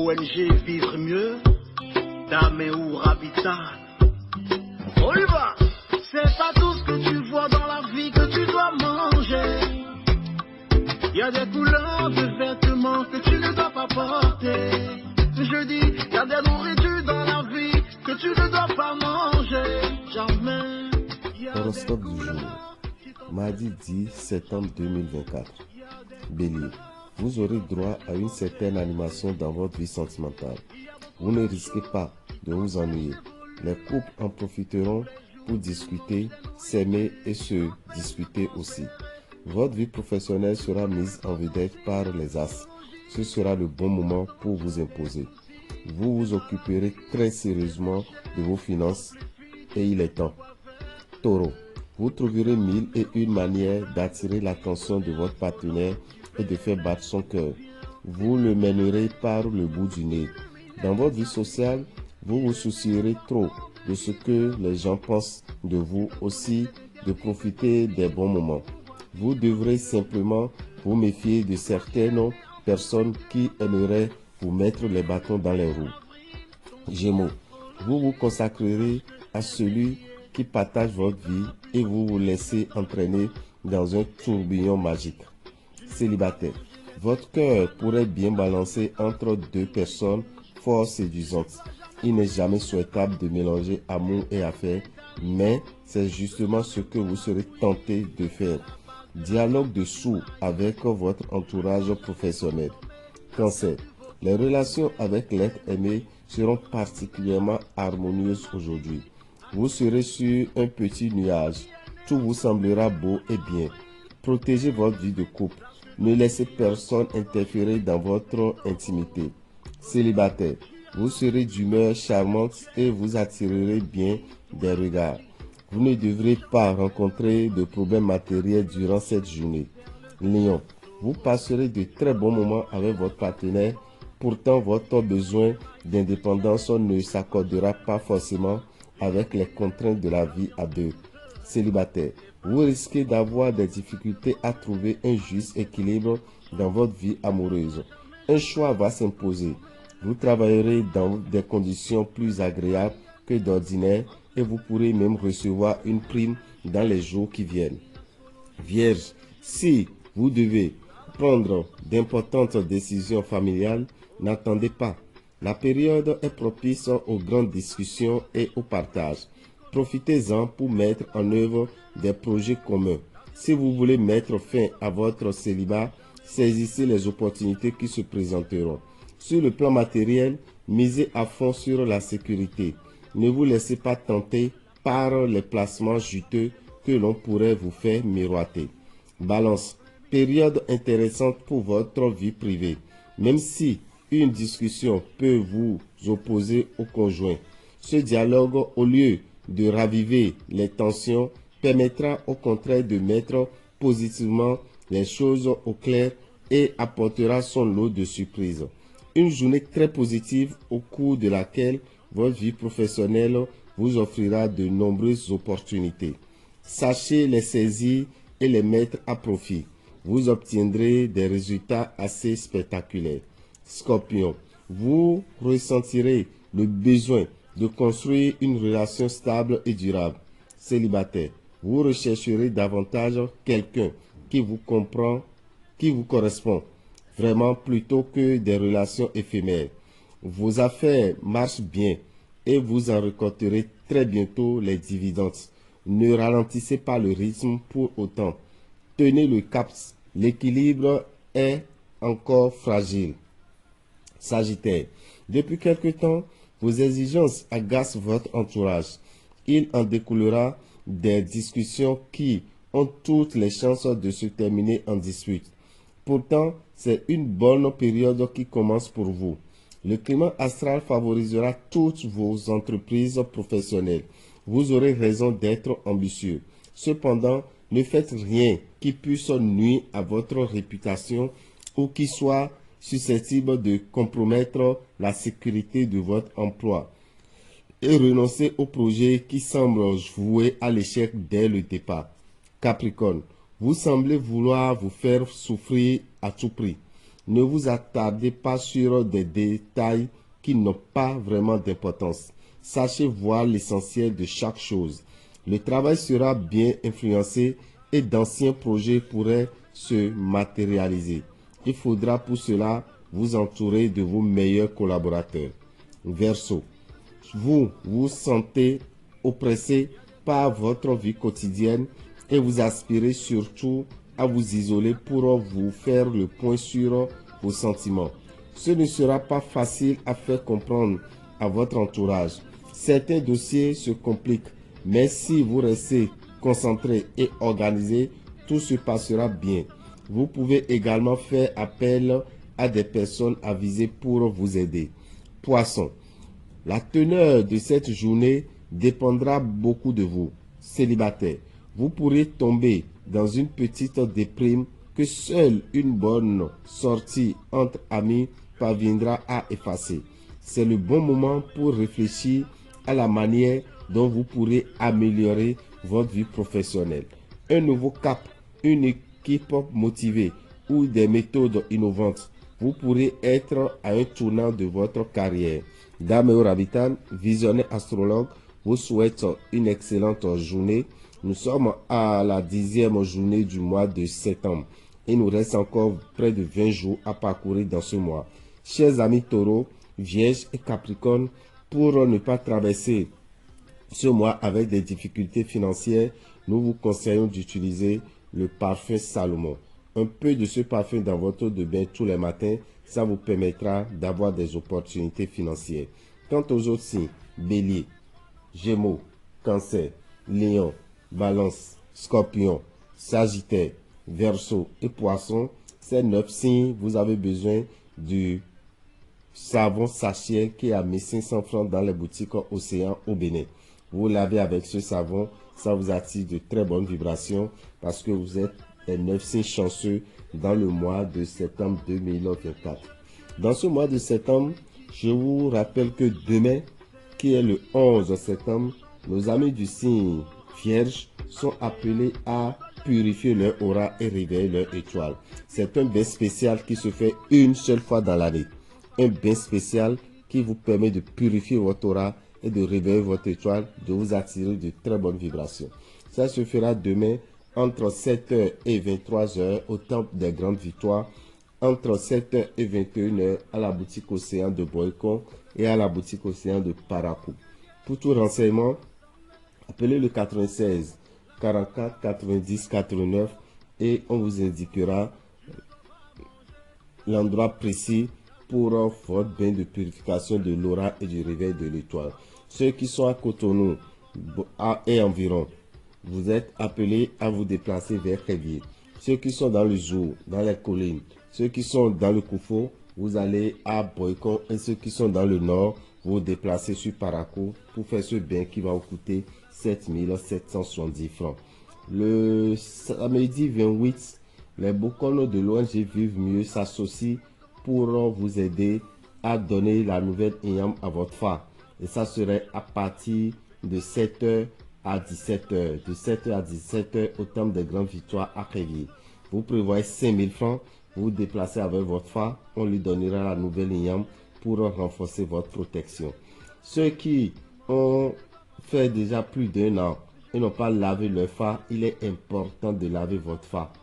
ONG Vivre Mieux, Dame ou Habitat. On y va. C'est pas tout ce que tu vois dans la vie que tu dois manger. Il y a des couleurs de vêtements que tu ne dois pas porter. Je dis, il y a des nourritures dans la vie que tu ne dois pas manger. Jamais. Horoscope du jour. Mardi 10 septembre 2024. Bélier. Vous aurez droit à une certaine animation dans votre vie sentimentale. Vous ne risquez pas de vous ennuyer. Les couples en profiteront pour discuter, s'aimer et se disputer aussi. Votre vie professionnelle sera mise en vedette par les as. Ce sera le bon moment pour vous imposer. Vous vous occuperez très sérieusement de vos finances et il est temps. Taureau. Vous trouverez mille et une manières d'attirer l'attention de votre partenaire et de faire battre son cœur. Vous le mènerez par le bout du nez. Dans votre vie sociale, vous vous soucierez trop de ce que les gens pensent de vous, aussi de profiter des bons moments. Vous devrez simplement vous méfier de certaines personnes qui aimeraient vous mettre les bâtons dans les roues. Gémeaux. Vous vous consacrerez à celui qui partage votre vie et vous vous laissez entraîner dans un tourbillon magique. Célibataire. Votre cœur pourrait bien balancer entre deux personnes fort séduisantes. Il n'est jamais souhaitable de mélanger amour et affaires, mais c'est justement ce que vous serez tenté de faire. Dialogue de sourds avec votre entourage professionnel. Cancer. Les relations avec l'être aimé seront particulièrement harmonieuses aujourd'hui. Vous serez sur un petit nuage. Tout vous semblera beau et bien. Protégez votre vie de couple. Ne laissez personne interférer dans votre intimité. Célibataire. Vous serez d'humeur charmante et vous attirerez bien des regards. Vous ne devrez pas rencontrer de problèmes matériels durant cette journée. Lion. Vous passerez de très bons moments avec votre partenaire. Pourtant, votre besoin d'indépendance ne s'accordera pas forcément avec les contraintes de la vie à deux. Célibataire. Vous risquez d'avoir des difficultés à trouver un juste équilibre dans votre vie amoureuse. Un choix va s'imposer. Vous travaillerez dans des conditions plus agréables que d'ordinaire et vous pourrez même recevoir une prime dans les jours qui viennent. Vierge. Si vous devez prendre d'importantes décisions familiales, n'attendez pas. La période est propice aux grandes discussions et au partage. Profitez-en pour mettre en œuvre des projets communs. Si vous voulez mettre fin à votre célibat, saisissez les opportunités qui se présenteront. Sur le plan matériel, misez à fond sur la sécurité. Ne vous laissez pas tenter par les placements juteux que l'on pourrait vous faire miroiter. Balance. Période intéressante pour votre vie privée. Même si une discussion peut vous opposer au conjoint, ce dialogue, au lieu de raviver les tensions, permettra au contraire de mettre positivement les choses au clair et apportera son lot de surprises. Une journée très positive au cours de laquelle votre vie professionnelle vous offrira de nombreuses opportunités. Sachez les saisir et les mettre à profit. Vous obtiendrez des résultats assez spectaculaires. Scorpion, vous ressentirez le besoin de construire une relation stable et durable. Célibataire, vous rechercherez davantage quelqu'un qui vous comprend, qui vous correspond vraiment plutôt que des relations éphémères. Vos affaires marchent bien et vous en récolterez très bientôt les dividendes. Ne ralentissez pas le rythme pour autant. Tenez le cap, l'équilibre est encore fragile. Sagittaire, depuis quelque temps, vos exigences agacent votre entourage. Il en découlera des discussions qui ont toutes les chances de se terminer en dispute. Pourtant, c'est une bonne période qui commence pour vous. Le climat astral favorisera toutes vos entreprises professionnelles. Vous aurez raison d'être ambitieux. Cependant, ne faites rien qui puisse nuire à votre réputation ou qui soit susceptible de compromettre la sécurité de votre emploi. Et renoncez aux projets qui semblent voués à l'échec dès le départ. Capricorne, vous semblez vouloir vous faire souffrir à tout prix. Ne vous attardez pas sur des détails qui n'ont pas vraiment d'importance. Sachez voir l'essentiel de chaque chose. Le travail sera bien influencé et d'anciens projets pourraient se matérialiser. Il faudra pour cela vous entourer de vos meilleurs collaborateurs. Verseau. Vous vous sentez oppressé par votre vie quotidienne et vous aspirez surtout à vous isoler pour vous faire le point sur vos sentiments. Ce ne sera pas facile à faire comprendre à votre entourage. Certains dossiers se compliquent, mais si vous restez concentré et organisé, tout se passera bien. Vous pouvez également faire appel à des personnes avisées pour vous aider. Poisson. La teneur de cette journée dépendra beaucoup de vous. Célibataire, vous pourrez tomber dans une petite déprime que seule une bonne sortie entre amis parviendra à effacer. C'est le bon moment pour réfléchir à la manière dont vous pourrez améliorer votre vie professionnelle. Un nouveau cap, une équipe motivée ou des méthodes innovantes. Vous pourrez être à un tournant de votre carrière. Dame Rabitan, visionnaire astrologue, vous souhaite une excellente journée. Nous sommes à la 10e journée du mois de septembre. Il nous reste encore près de 20 jours à parcourir dans ce mois. Chers amis Taureau, Vierge et Capricorne, pour ne pas traverser ce mois avec des difficultés financières, nous vous conseillons d'utiliser le parfum Salomon. Un peu de ce parfum dans votre eau de bain tous les matins, ça vous permettra d'avoir des opportunités financières. Quant aux autres signes, Bélier, Gémeaux, Cancer, Lion, Balance, Scorpion, Sagittaire, Verseau et Poisson, ces 9 signes, vous avez besoin du savon sachet qui est à 1500 francs dans les boutiques Océan au Bénin. Vous lavez avec ce savon, ça vous attire de très bonnes vibrations parce que vous êtes les 9 signes chanceux dans le mois de septembre 2024. Dans ce mois de septembre, je vous rappelle que demain, qui est le 11 septembre, nos amis du signe Vierge sont appelés à purifier leur aura et réveiller leur étoile. C'est un bain spécial qui se fait une seule fois dans l'année. Un bain spécial qui vous permet de purifier votre aura et de réveiller votre étoile, de vous attirer de très bonnes vibrations. Ça se fera demain entre 7h et 23h au Temple des Grandes Victoires, entre 7h et 21h à la boutique Océan de Boycon et à la boutique Océan de Parakou. Pour tout renseignement, appelez le 96 44 90 89 et on vous indiquera l'endroit précis pour votre bain de purification de l'aura et du réveil de l'étoile. Ceux qui sont à Cotonou et environ, vous êtes appelés à vous déplacer vers Révier. Ceux qui sont dans le Zou, dans les collines, ceux qui sont dans le Koufo, vous allez à Boycon, et ceux qui sont dans le nord, vous vous déplacez sur Parakou pour faire ce bain qui va vous coûter 7770 francs. Le samedi 28, les Bokono de l'ONG Vive Mieux s'associent pour vous aider à donner la nouvelle IAM à votre phare. Et ça serait à partir de 7h à 17h. De 7h à 17h au Temple des Grandes Victoires à Révier. Vous prévoyez 5000 francs, vous vous déplacez avec votre phare, on lui donnera la nouvelle IAM pour renforcer votre protection. Ceux qui ont fait déjà plus d'1 an et n'ont pas lavé leur phare, il est important de laver votre phare.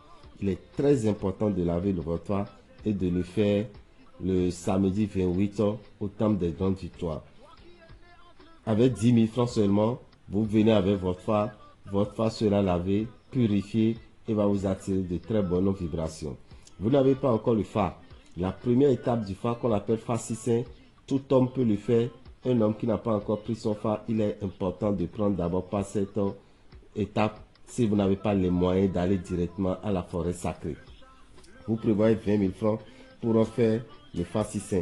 Il est très important de laver votre phare et de le faire le samedi 28 au Temple des Grandes Victoires. Avec 10 000 francs seulement, vous venez avec votre phare sera lavé, purifié et va vous attirer de très bonnes vibrations. Vous n'avez pas encore le phare. La première étape du phare qu'on appelle phare 6, tout homme peut le faire. Un homme qui n'a pas encore pris son phare, il est important de prendre d'abord pas cette étape si vous n'avez pas les moyens d'aller directement à la forêt sacrée. Vous prévoyez 20 000 francs pour en faire le phare 6.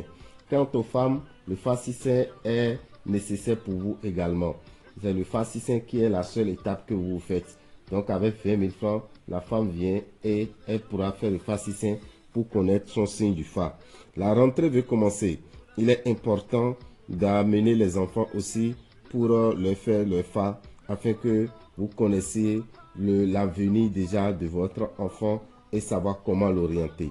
Quant aux femmes, le phare 6 est nécessaire pour vous également. C'est le phare 6 qui est la seule étape que vous faites. Donc avec 20 000 francs, la femme vient et elle pourra faire le phare 6 pour connaître son signe du phare. La rentrée veut commencer. Il est important d'amener les enfants aussi pour leur faire le phare afin que vous connaissiez l'avenir déjà de votre enfant et savoir comment l'orienter.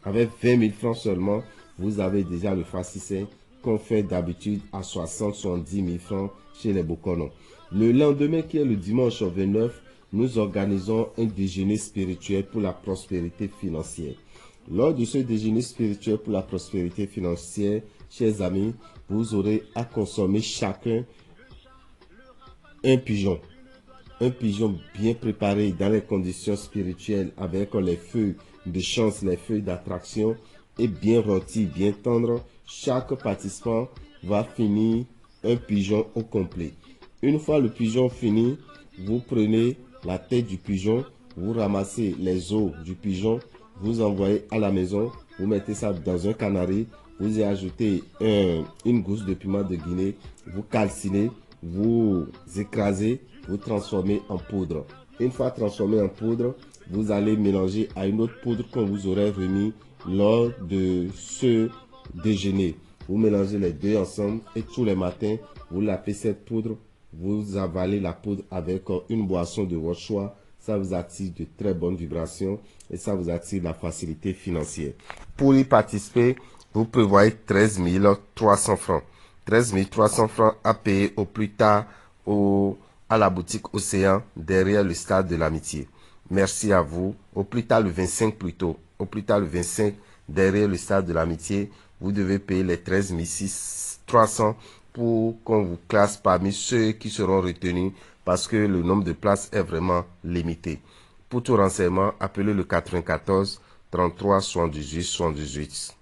Avec 20 000 francs seulement, vous avez déjà le farcissé qu'on fait d'habitude à 60-70 000 francs chez les Bokono. Le lendemain, qui est le dimanche 29, nous organisons un déjeuner spirituel pour la prospérité financière. Lors de ce déjeuner spirituel pour la prospérité financière, chers amis, vous aurez à consommer chacun un pigeon. Un pigeon bien préparé dans les conditions spirituelles avec les feuilles de chance, les feuilles d'attraction et bien rôti, bien tendre. Chaque participant va finir un pigeon au complet. Une fois le pigeon fini, vous prenez la tête du pigeon, vous ramassez les os du pigeon, vous envoyez à la maison, vous mettez ça dans un canari, vous y ajoutez une gousse de piment de Guinée, vous calcinez, vous écrasez, vous transformez en poudre. Une fois transformé en poudre, vous allez mélanger à une autre poudre qu'on vous aurait remis lors de ce déjeuner. Vous mélangez les deux ensemble et tous les matins, vous lavez cette poudre, vous avalez la poudre avec une boisson de votre choix. Ça vous attire de très bonnes vibrations et ça vous attire la facilité financière. Pour y participer, vous prévoyez 13 300 francs. 13 300 francs à payer au plus tard à la boutique Océan derrière le stade de l'Amitié. Merci à vous. Au plus tard le 25 plutôt. Au plus tard le 25 derrière le stade de l'Amitié. Vous devez payer les 13 300 pour qu'on vous classe parmi ceux qui seront retenus parce que le nombre de places est vraiment limité. Pour tout renseignement, appelez le 94 33 78 78.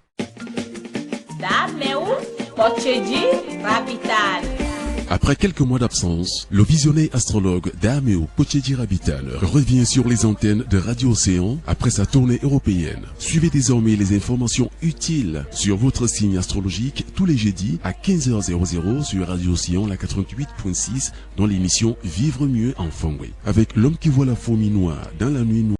Après quelques mois d'absence, le visionnaire astrologue Dameo Pochedi Rabital revient sur les antennes de Radio Océan après sa tournée européenne. Suivez désormais les informations utiles sur votre signe astrologique tous les jeudis à 15h00 sur Radio Océan la 88.6 dans l'émission Vivre mieux en Fongwe. Avec l'homme qui voit la fourmi noire dans la nuit noire.